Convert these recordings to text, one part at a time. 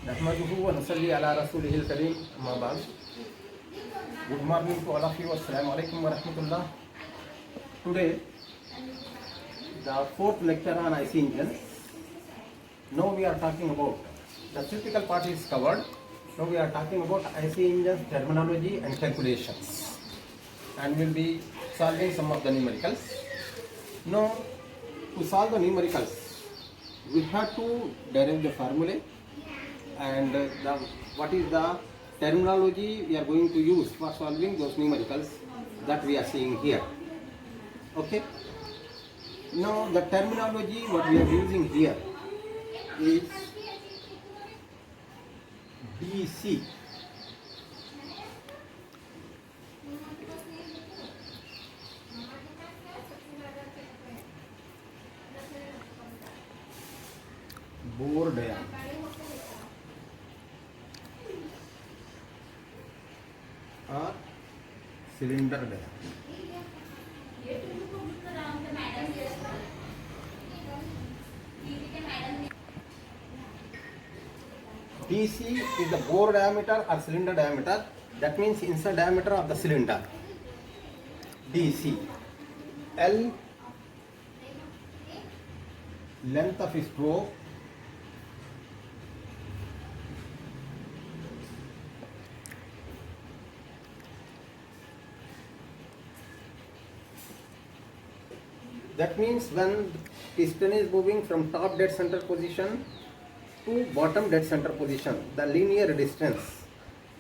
नहमदुहु व नसल्ली अला रसूलिहिल करीम अम्मा बाद. Good morning to all of you. Assalamu alaikum wa rahmatullah. Today, the fourth lecture on IC engines. Now we are talking about the theoretical part is covered. Now we are talking about IC engines terminology and calculations, and we'll be solving some of the numericals. Now, to solve the numericals, we have to derive the formulae and what is the terminology we are going to use for solving those numericals that we are seeing here. Okay. Now the terminology what we are using here is DC. Bore diameter. Or cylinder diameter. DC is the bore diameter or cylinder diameter. That means inside diameter of the cylinder. DC. L, length of stroke. That means when piston is moving from top dead center position to bottom dead center position, the linear distance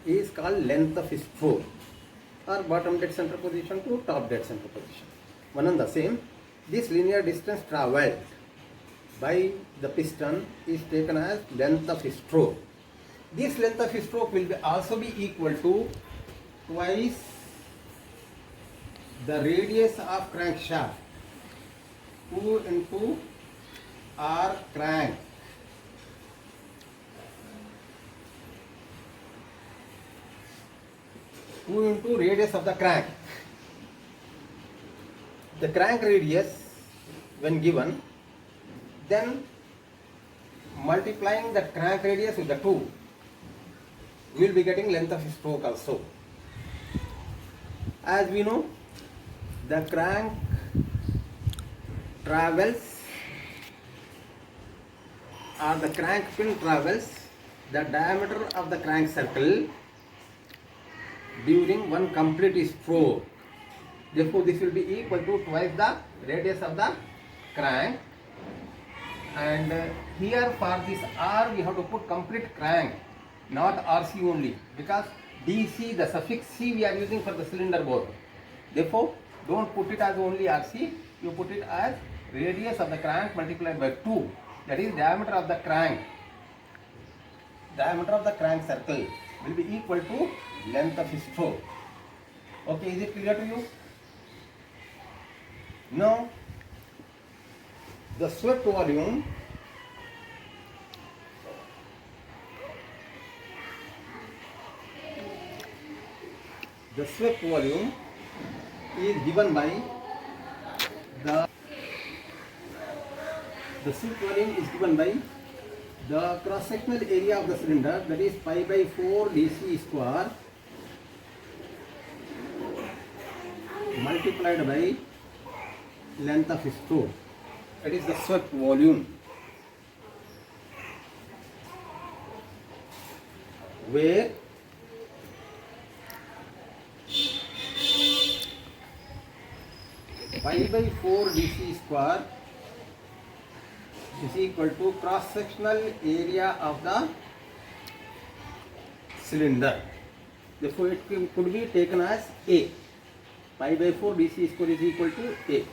is called length of stroke, or bottom dead center position to top dead center position. One and the same. This linear distance travelled by the piston is taken as length of stroke. This length of stroke will also be equal to twice the radius of crankshaft. 2 into R crank. Two into radius of the crank. The crank radius when given, then multiplying the crank radius with the 2, we will be getting length of stroke also. As we know, the crank travels, or the crank pin travels the diameter of the crank circle during one complete stroke. Therefore, this will be equal to twice the radius of the crank. And here for this R we have to put complete crank, not RC only, because DC, the suffix C we are using for the cylinder bore. Therefore, don't put it as only RC, you put it as radius of the crank multiplied by 2, that is diameter of the crank. Diameter of the crank circle will be equal to length of stroke. Okay, is it clear to you? Now, the swept volume is given by the swept volume is given by the cross-sectional area of the cylinder, that is pi by 4 dc square multiplied by length of stroke. That is the swept volume, where pi by 4 dc square is equal to cross-sectional area of the cylinder. Therefore, it could be taken as A. Pi by 4 dc square is equal to A.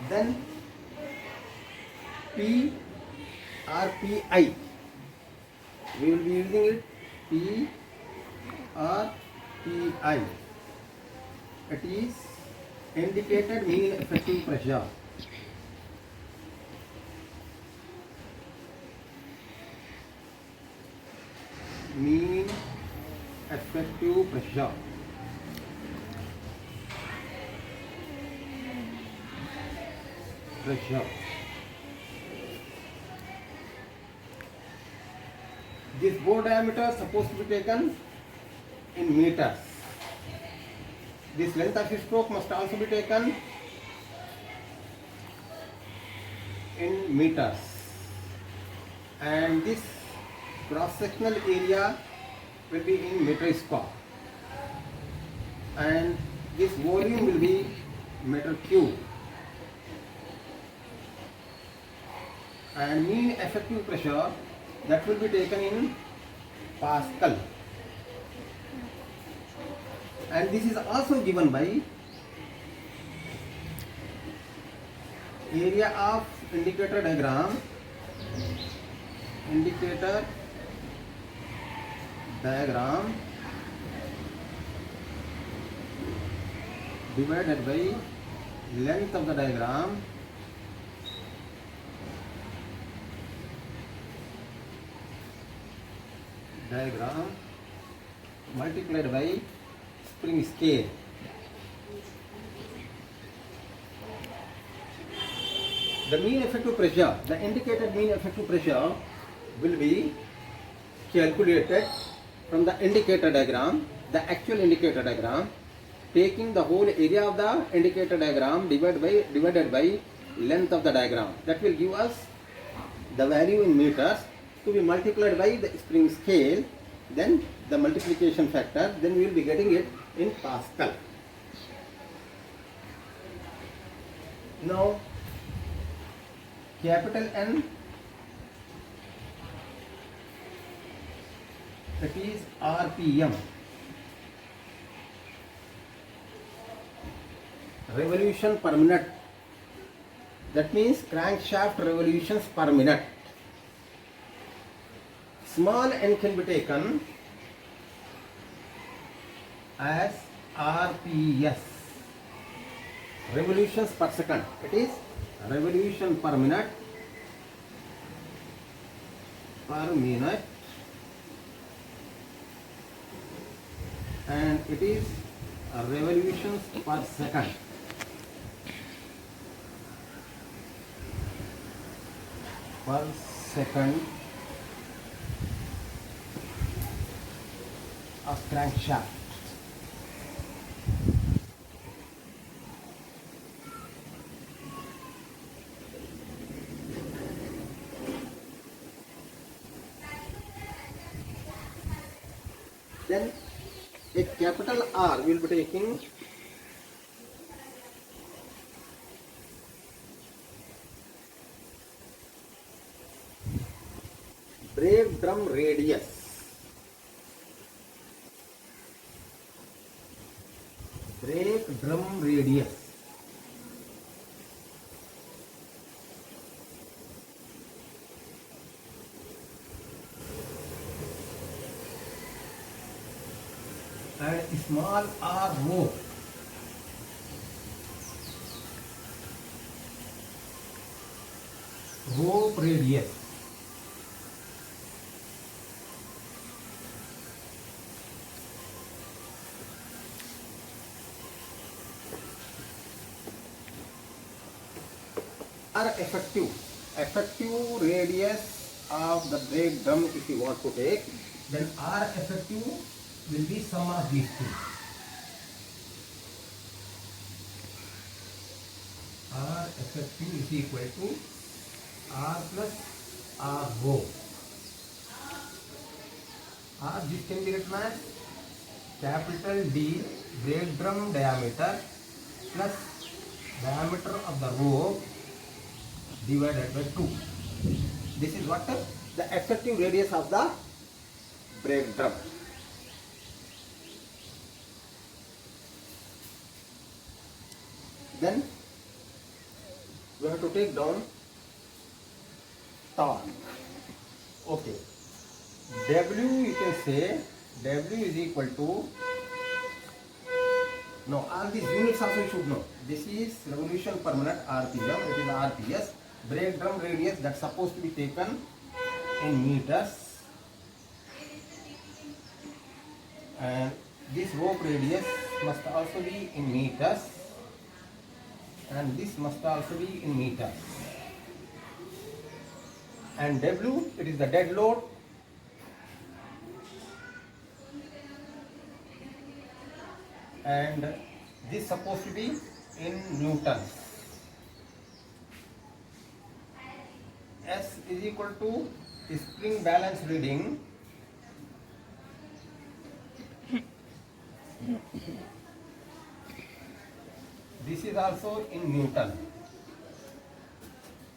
Then P or Pi, we will be using it P or Pi. It is indicated mean effective pressure. Mean effective pressure. This bore diameter is supposed to be taken in meters. This length of the stroke must also be taken in meters. And this cross-sectional area will be in meter square. And this volume will be meter cube. And mean effective pressure, that will be taken in Pascal. And this is also given by area of indicator diagram. Indicator diagram divided by length of the diagram multiplied by spring scale. The mean effective pressure, the indicated mean effective pressure will be calculated from the indicator diagram, the actual indicator diagram, taking the whole area of the indicator diagram divided by length of the diagram. That will give us the value in meters to be multiplied by the spring scale, then the multiplication factor, then we will be getting it in Pascal. Now, capital N, that is RPM, revolution per minute. That means crankshaft revolutions per minute. Small n can be taken as RPS, revolutions per second. It is revolution per minute, and it is revolutions per second. Per second of crankshaft. Then a capital R will be taking brake drum radius. Brake drum radius. And small r rope. Rope radius. Are effective radius of the brake drum, if you want to take, then R effective will be sum of these two. R effective is equal to R plus R row. R, this can be written as capital D brake drum diameter plus diameter of the rope divided by 2. This is what the effective radius of the brake drum. Then we have to take down torque. Okay. W, you can say W is equal to, no, all these units also you should know. This is revolution per minute RPM, it is RPS. Brake drum radius, that's supposed to be taken in meters. And this rope radius must also be in meters. And this must also be in meters. And W, it is the dead load. and this supposed to be in newtons. S is equal to spring balance reading this is also in newton,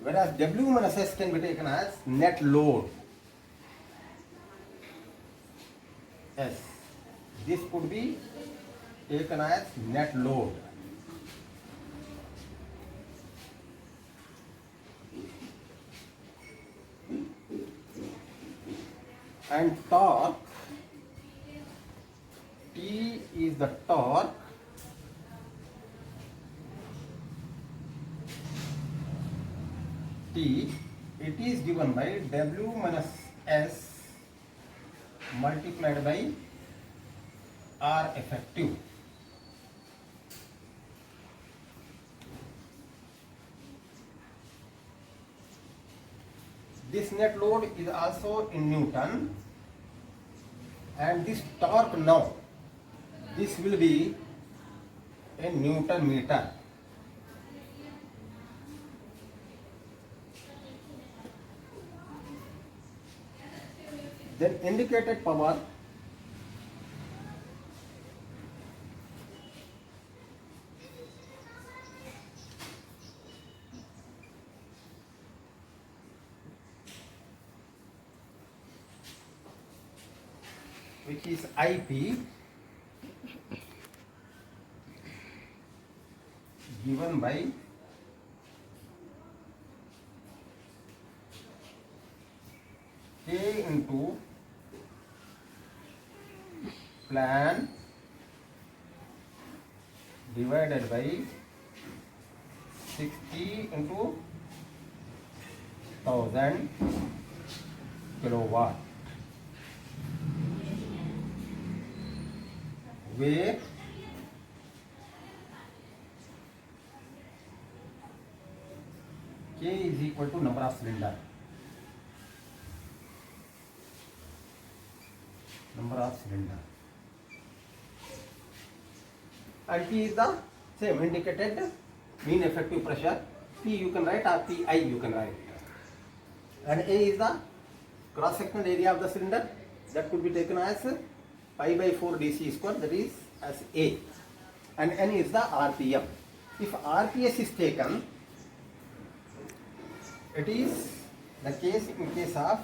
whereas W minus S can be taken as net load S. This could be taken as net load. And torque, T is the torque T, it is given by W minus S multiplied by R effective. This net load is also in newton, and this torque now, this will be in newton meter. Then indicated power, which is IP, given by K into plan divided by 60 into 1000 kilowatt, where K is equal to number of cylinder. And P is the same indicated mean effective pressure. P you can write, or PI you can write. And A is the cross sectional area of the cylinder, that could be taken as pi by 4 dc square, that is as A. And N is the RPM. If RPS is taken, it is the case in case of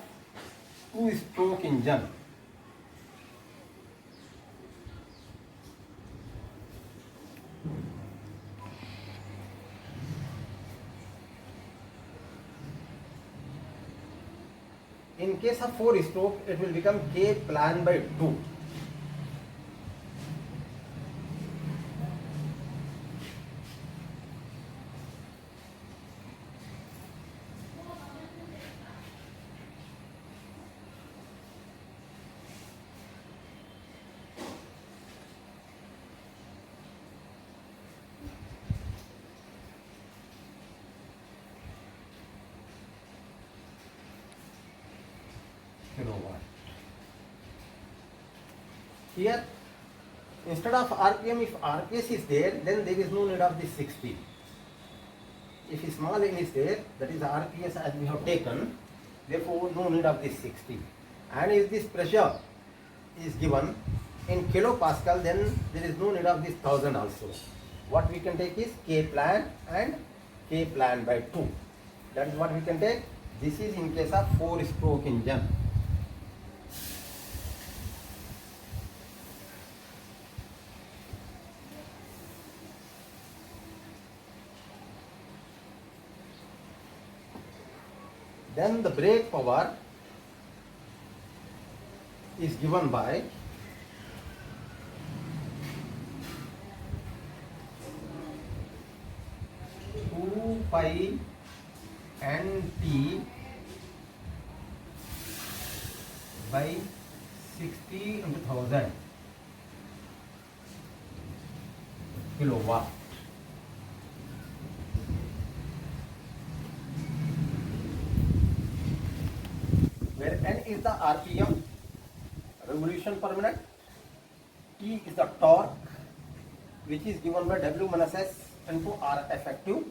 2-stroke engine. In case of 4-stroke, it will become K plan by 2. Kilowatt. Here, instead of RPM, if RPS is there, then there is no need of this 60. If small n is there, that is RPS as we have taken, therefore no need of this 60. And if this pressure is given in kilopascal, then there is no need of this 1000 also. What we can take is K plan and K plan by 2. That is what we can take. This is in case of 4-stroke engine. Then the brake power is given by two pi n t by 60 into 1000 kilowatt. Where n is the RPM, revolution per minute, T is the torque, which is given by W minus S into R effective.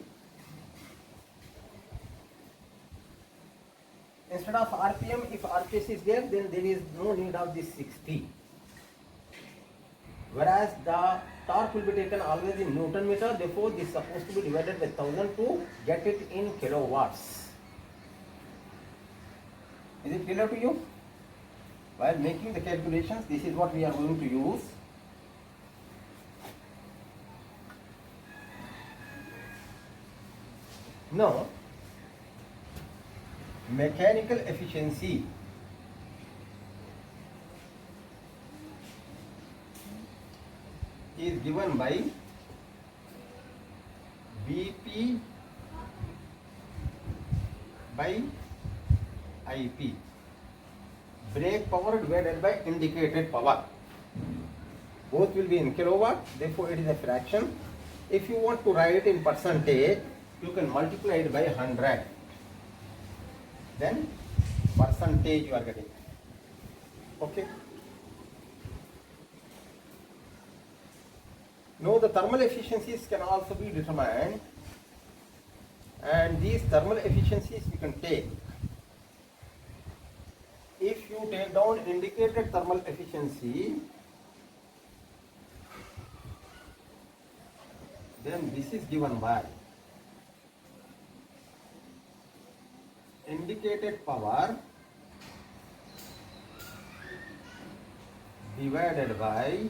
Instead of RPM, if RPS is there, then there is no need of this 60. Whereas the torque will be taken always in Newton meter, therefore this is supposed to be divided by 1000 to get it in kilowatts. Is it clear to you? While making the calculations, this is what we are going to use. Now, mechanical efficiency is given by BP by IP. Brake power divided by indicated power. Both will be in kilowatt, therefore it is a fraction. If you want to write in percentage, you can multiply it by 100. Then percentage you are getting. Okay. Now the thermal efficiencies can also be determined, and these thermal efficiencies we can take. If you take down indicated thermal efficiency, then this is given by indicated power divided by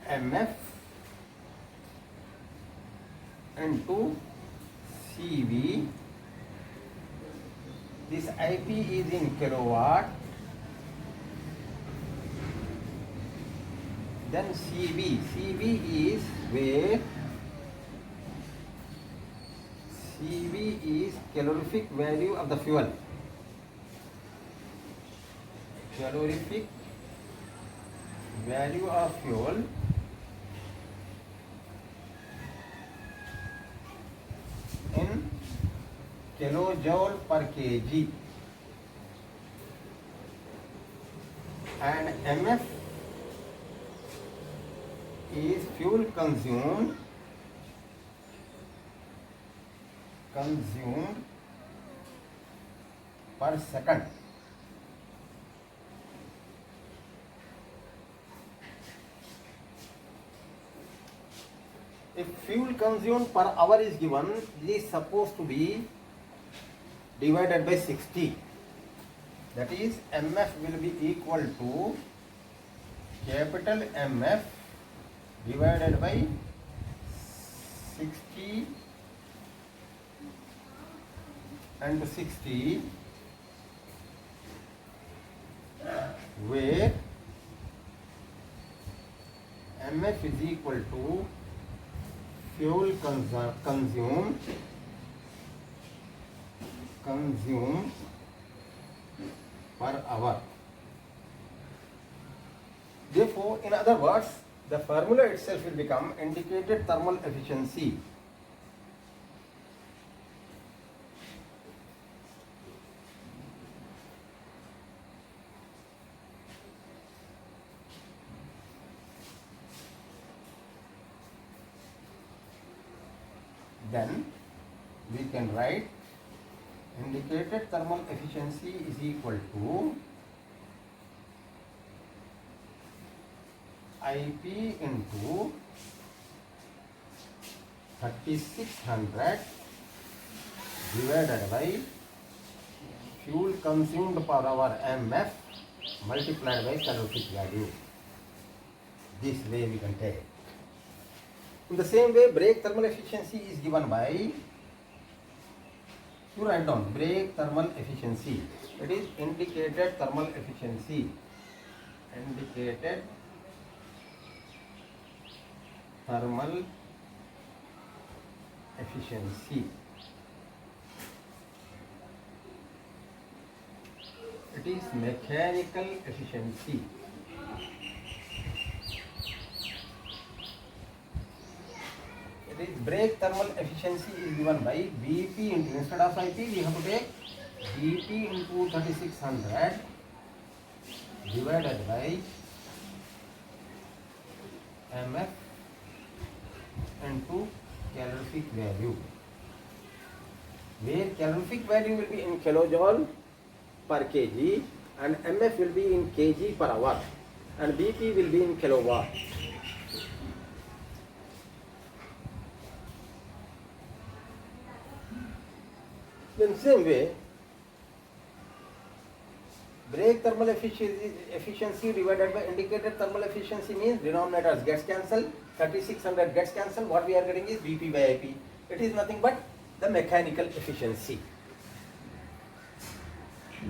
MF into CV. This IP is in kilowatt. Then CV is weight. CV is calorific value of the fuel. Calorific value of fuel in kilojoule per kg, and MF is fuel consumed per second. If fuel consumed per hour is given, this is supposed to be divided by 60. That is, MF will be equal to capital MF divided by 60 and 60, where MF is equal to fuel consumed per hour. Therefore, in other words, the formula itself will become indicated thermal efficiency then we can write indicated thermal efficiency is equal to IP into 3600 divided by fuel consumed per hour MF multiplied by calorific value. This way we can take. In the same way, brake thermal efficiency is given by, you write down brake thermal efficiency. It is indicated thermal efficiency. Indicated thermal efficiency. It is mechanical efficiency. It is brake thermal efficiency is given by BP into, instead of IP we have to take BP into 3600 divided by mf into calorific value, where calorific value will be in kilojoule per kg and mf will be in kg per hour and bp will be in kilowatt. In same way, brake thermal efficiency divided by indicated thermal efficiency means denominators gets cancelled, 3600 gets cancelled. What we are getting is Vp by Ip. It is nothing but the mechanical efficiency.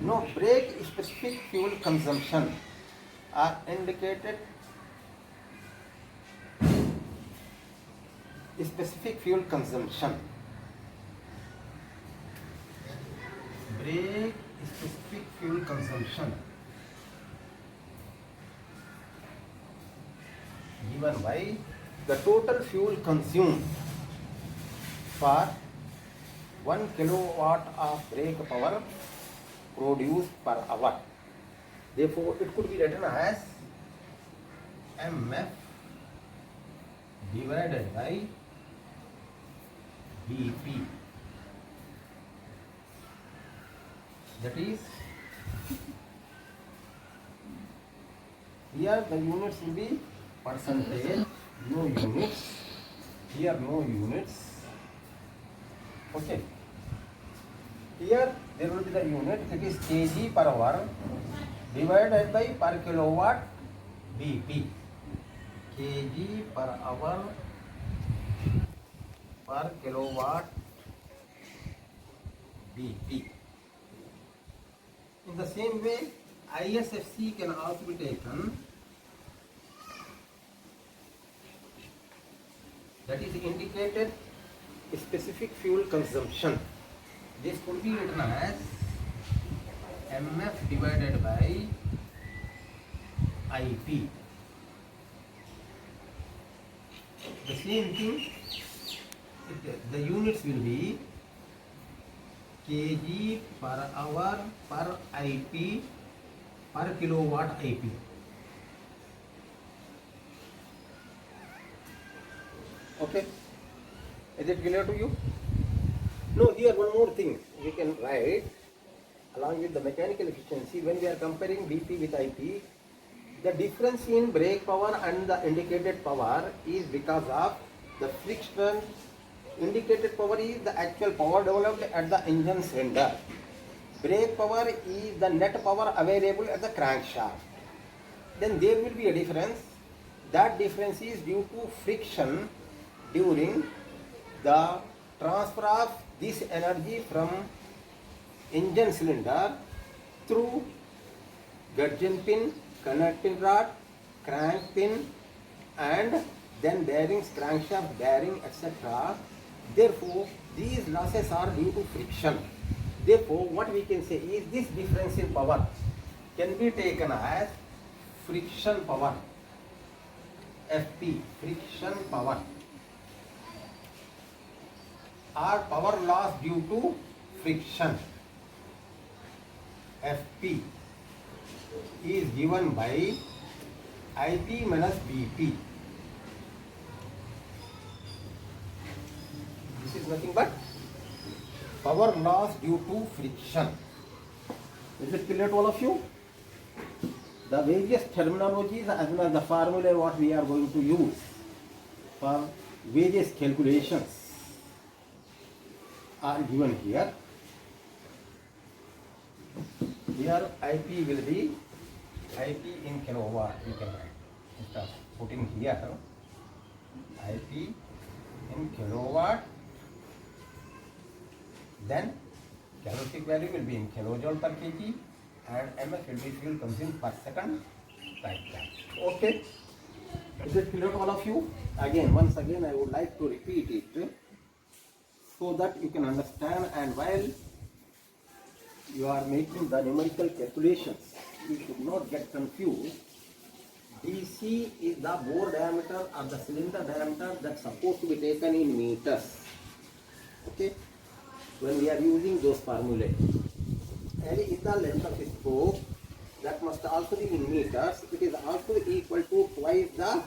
No, brake specific fuel consumption are indicated. Specific fuel consumption. Brake specific fuel consumption given by the total fuel consumed for 1 kilowatt of brake power produced per hour. Therefore, it could be written as mf divided by Bp. That is, here the units will be percentage, no units, here no units. Okay. Here there will be the unit, it is kg per hour divided by per kilowatt Bp. Kg per hour per kilowatt Bp. In the same way, ISFC can also be taken, that is indicated specific fuel consumption. This could be written as mf divided by Ip. The same thing, the units will be kg per hour per Ip per kilowatt Ip. Okay, is it clear to you? No, here one more thing we can write along with the mechanical efficiency. When we are comparing Bp with Ip, the difference in brake power and the indicated power is because of the friction. Indicated power is the actual power developed at the engine cylinder. Brake power is the net power available at the crankshaft. Then there will be a difference. That difference is due to friction during the transfer of this energy from engine cylinder through gudgeon pin, connecting rod, crank pin, and then bearings, crankshaft bearing, etc. Therefore, these losses are due to friction. Therefore, what we can say is this difference in power can be taken as friction power, FP, friction power, or power loss due to friction, FP, is given by Ip minus Bp. This is nothing but power loss due to friction. Is it clear to all of you? The various terminologies as well as the formula what we are going to use for various calculations are given here. Here Ip will be Ip in kilowatt. We can write. Instead of putting here Ip in kilowatt, then calorific value will be in kilojoule per kg and mf will be fuel consumed per second, like that. Okay, is it clear to all of you? Again, once again I would like to repeat it so that you can understand, and while you are making the numerical calculations, you should not get confused. DC is the bore diameter or the cylinder diameter that's supposed to be taken in meters. Okay, when we are using those formulae. L is the length of a spoke, that must also be in meters. It is also equal to twice the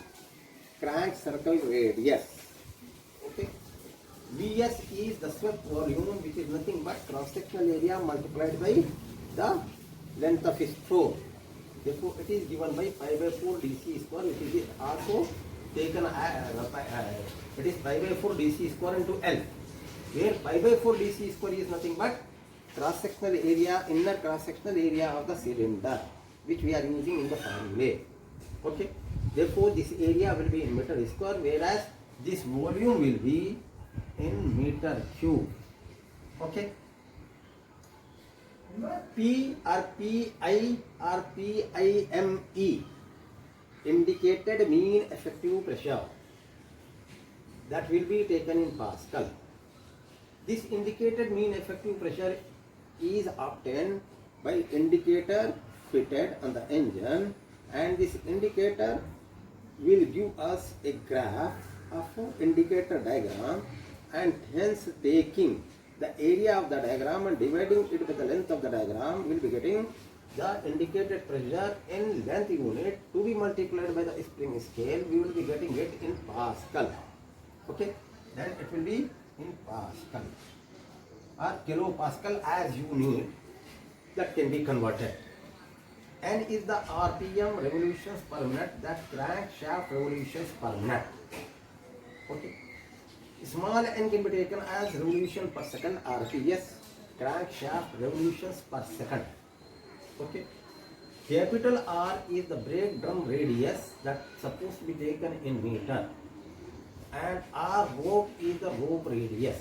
crank circle radius. Okay. Vs is the swept volume, which is nothing but cross-sectional area multiplied by the length of a stroke. Therefore, it is given by pi by 4 dc square, which is also taken, it is pi by 4 dc square into L, where pi by 4 dc square is nothing but cross-sectional area, inner cross-sectional area of the cylinder, which we are using in the formula. Okay. Therefore, this area will be in meter square, whereas this volume will be in meter cube. Okay. P or PI or PIME indicated mean effective pressure, that will be taken in Pascal. This indicated mean effective pressure is obtained by indicator fitted on the engine, and this indicator will give us a graph of indicator diagram, and hence taking the area of the diagram and dividing it by the length of the diagram, will be getting the indicated pressure in length unit to be multiplied by the spring scale. We will be getting it in Pascal. Okay, then it will be in Pascal or kilopascal as you need, that can be converted. N is the RPM, revolutions per minute, that crankshaft revolutions per minute. Okay. Small n can be taken as revolution per second, RPS, crankshaft revolutions per second. Okay. Capital R is the brake drum radius, that supposed to be taken in meter, and R rope is the rope radius.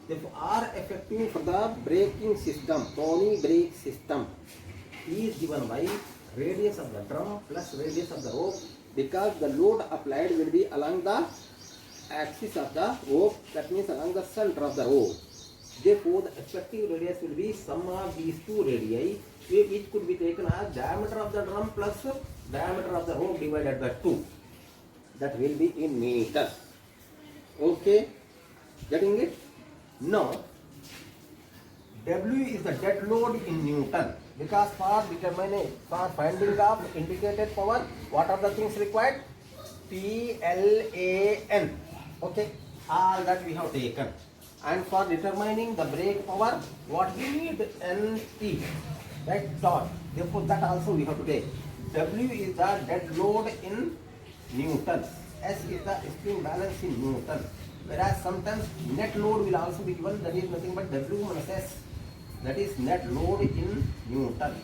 Therefore, R effective for the braking system, Tony brake system, is given by radius of the drum plus radius of the rope, because the load applied will be along the axis of the rope, that means along the center of the rope. Therefore, the effective radius will be sum of these two radii, which could be taken as diameter of the drum plus diameter of the rope divided by 2. That will be in meters. Okay, getting it? Now, W is the dead load in Newton, because for finding of indicated power, what are the things required? PLAN. Okay, all that we have taken. And for determining the brake power, what we need? NT, right? Torque. Therefore, that also we have to take. W is the dead load in Newton. S is the spring balance in Newton. Whereas sometimes net load will also be given, that is nothing but W minus S, that is net load in Newton.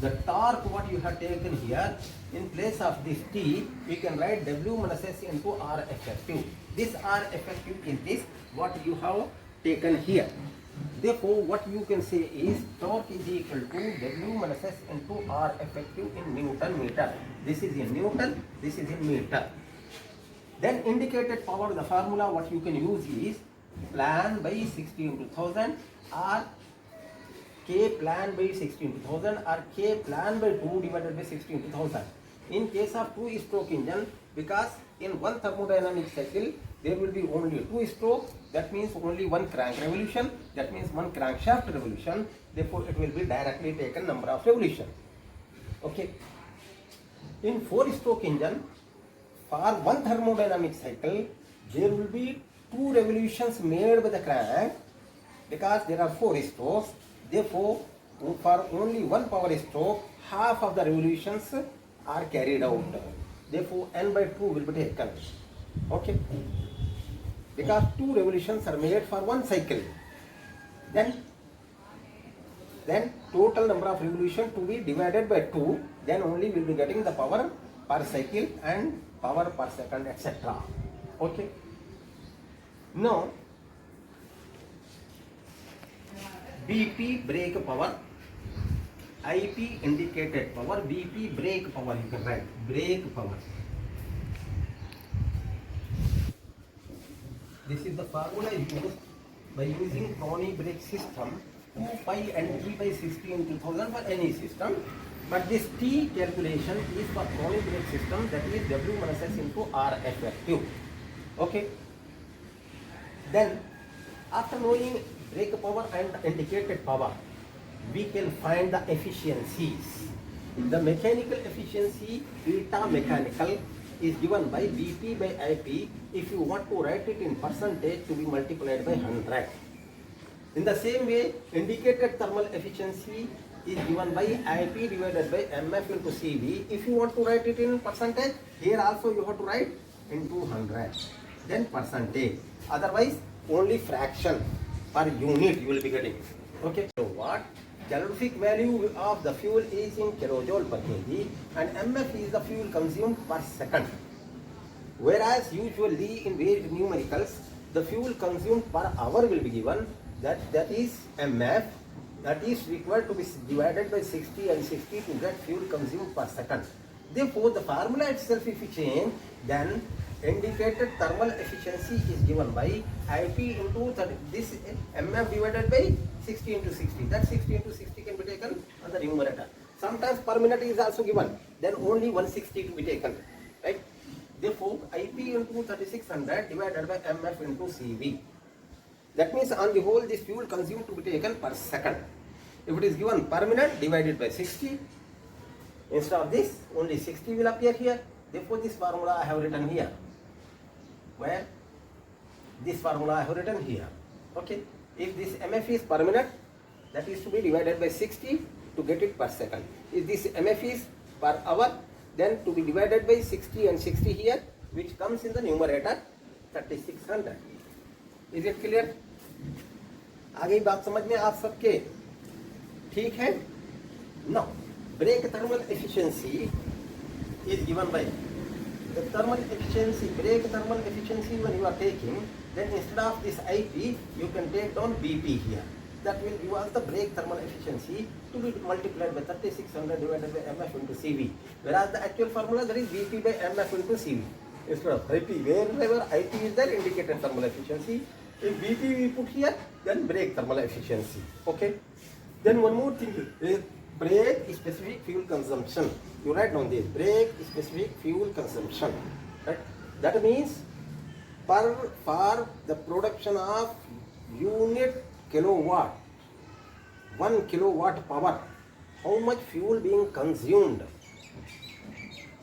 The torque what you have taken here, in place of this T, we can write W minus S into R effective. This R effective is this what you have taken here. Therefore, what you can say is torque is equal to W minus S into R effective in Newton meter. This is in Newton, this is in meter. Then indicated power, the formula what you can use is plan by 60 into 1000 or K plan by 60 into 1000 or K plan by 2 divided by 60 into 1000. In case of 2-stroke engine, because in one thermodynamic cycle there will be only 2 strokes, that means only one crank revolution, that means one crankshaft revolution. Therefore, it will be directly taken number of revolution. Okay. In 4-stroke engine, for one thermodynamic cycle, there will be 2 revolutions made by the crank, because there are 4 strokes. Therefore, for only one power stroke, half of the revolutions are carried out. Therefore, n by 2 will be taken. Okay. Because 2 revolutions are made for one cycle. Then total number of revolutions to be divided by 2. Then only we will be getting the power per cycle and power per second, etc. Okay. Now, BP brake power, IP indicated power, BP brake power, you can write brake power. This is the formula used by using Tony brake system, 2 pi and 3 by 60 into 1000 for any system. But this T calculation is for Tony brake system, that is W minus S into R effective. Okay. Then, after knowing brake power and indicated power, we can find the efficiencies. The mechanical efficiency eta mechanical is given by Vp by Ip if you want to write it in percentage to be multiplied by 100. In the same way, indicated thermal efficiency is given by Ip divided by Mf into Cv. If you want to write it in percentage, here also you have to write into 100. Then percentage. Otherwise, only fraction per unit you will be getting. Okay. So what? Calorific value of the fuel is in kilojoule per kg and Mf is the fuel consumed per second. Whereas usually in varied numericals, the fuel consumed per hour will be given, that is Mf, that is required to be divided by 60 and 60 to get fuel consumed per second. Therefore, the formula itself if you change, then indicated thermal efficiency is given by Ip into this Mf divided by 60 into 60. That 60 into 60 can be taken on the numerator. Sometimes per minute is also given, then only 160 to be taken, right? Therefore, Ip into 3600 divided by Mf into Cv. That means on the whole this fuel consumed to be taken per second. If it is given per minute, divided by 60. Instead of this, only 60 will appear here. Therefore, this formula I have written here. Where? This formula I have written here. Okay. If this Mf is per minute, that is to be divided by 60 to get it per second. If this Mf is per hour, then to be divided by 60 and 60 here, which comes in the numerator 3600. Is it clear? आगे बात समझ में आप सबके ठीक है? Now, brake thermal efficiency is given by the thermal efficiency, brake thermal efficiency when you are taking, then instead of this Ip, you can take down Bp here. That will give us the brake thermal efficiency to be multiplied by 3600 divided by Mf into Cv. Whereas the actual formula that is Vp by Mf into Cv. Instead of Ip, wherever Ip is there, indicated thermal efficiency. If Vp we put here, then brake thermal efficiency. Okay. Then one more thing, brake specific fuel consumption. You write down this, brake specific fuel consumption. Right? That means for the production of unit kilowatt, 1 kilowatt power, how much fuel being consumed,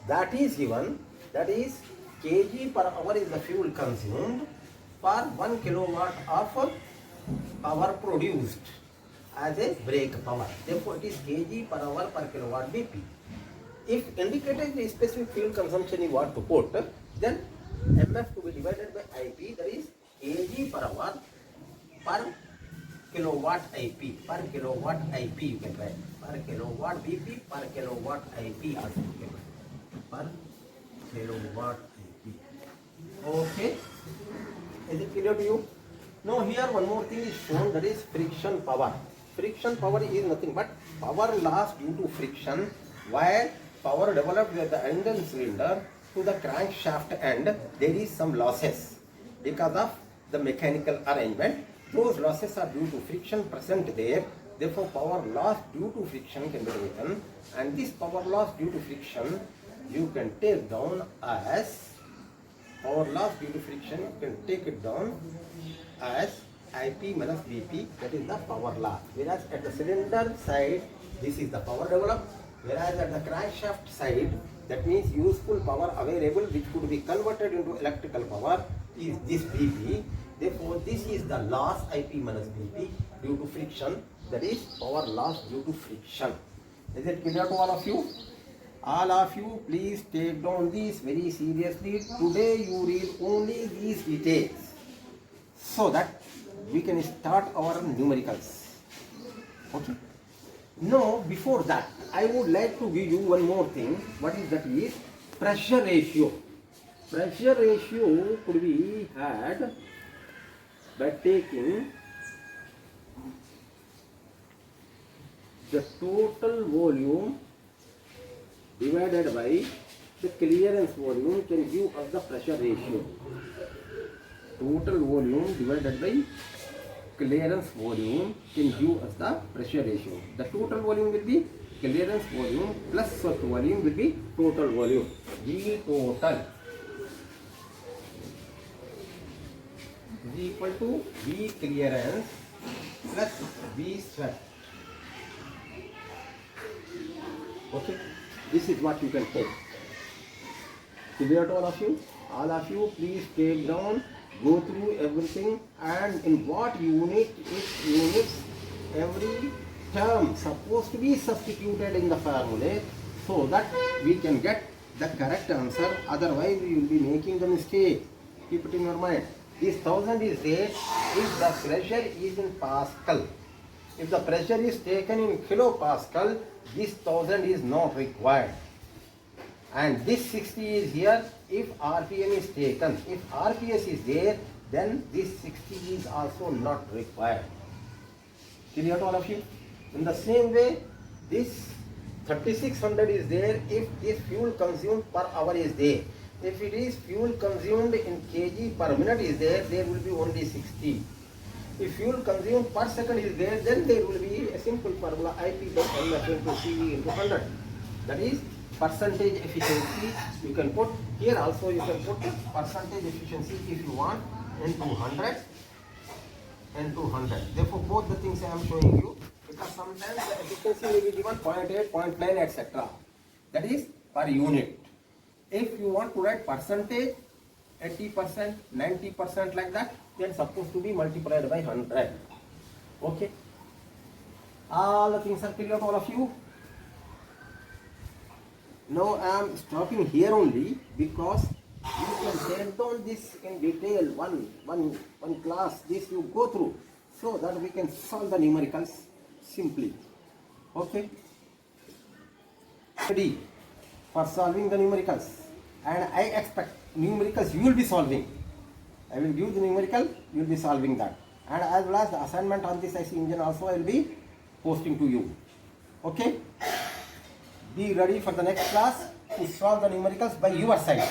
that is given, that is kg per hour is the fuel consumed for 1 kilowatt of power produced as a brake power. Therefore, it is kg per hour per kilowatt Bp. If indicated the specific fuel consumption you want to put, then Mf to be divided by Ip, that is kg per hour per kilowatt Ip, per kilowatt Ip you can write, per kilowatt Bp, per kilowatt Ip also you can write, per kilowatt Ip. Okay, is it clear to you? Now here one more thing is shown, that is friction power. Friction power is nothing but power loss due to friction, while power developed at the engine cylinder to the crankshaft end, there is some losses because of the mechanical arrangement. Those losses are due to friction present there. Therefore, power loss due to friction can be written, and this power loss due to friction you can take down as power loss due to friction. You can take it down as Ip minus Vp, that is the power loss. Whereas at the cylinder side, this is the power developed. Whereas at the crankshaft side, that means useful power available which could be converted into electrical power is this Vp. Therefore, this is the loss Ip minus Vp due to friction, that is power loss due to friction. Is it clear to all of you? All of you, please take down this very seriously. Today you read only these details so that we can start our numericals. Okay. Now, before that, I would like to give you one more thing. What is that? Is pressure ratio. Pressure ratio could be had by taking the total volume divided by the clearance volume can give us the pressure ratio. Total volume divided by clearance volume can give us the pressure ratio. The total volume will be clearance volume plus swept volume will be total volume. V total is equal to V clearance plus V swept. Okay, this is what you can take. Clear to all of you? All of you, please take down, go through everything, and in what unit, if units, every term supposed to be substituted in the formula, so that we can get the correct answer. Otherwise, we will be making the mistake. Keep it in your mind. This 1000 is there if the pressure is in Pascal. If the pressure is taken in kilopascal, this 1000 is not required. And this 60 is here if RPM is taken. If RPS is there, then this 60 is also not required. Clear to all of you? In the same way, this 3600 is there if this fuel consumed per hour is there. If it is fuel consumed in kg per minute is there, there will be only 60. If fuel consumed per second is there, then there will be a simple formula IP by MF into CV into 100. That is percentage efficiency. You can put here also, you can put percentage efficiency if you want into 100 and 200. Therefore, both the things I am showing you, because sometimes the efficiency may be given 0.8, 0.9, etc. That is per unit. If you want to write percentage, 80%, 90% like that, then supposed to be multiplied by 100. Okay. All the things are clear to all of you. Now I am stopping here only because you can take down this in detail, one class, this you go through, so that we can solve the numericals simply. Okay. Ready for solving the numericals, and I expect numericals you will be solving. I will give the numerical, you will be solving that, and as well as the assignment on this IC engine also I will be posting to you. Okay. Be ready for the next class to solve the numericals by your side.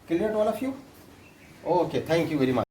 Clear to all of you? Okay, thank you very much.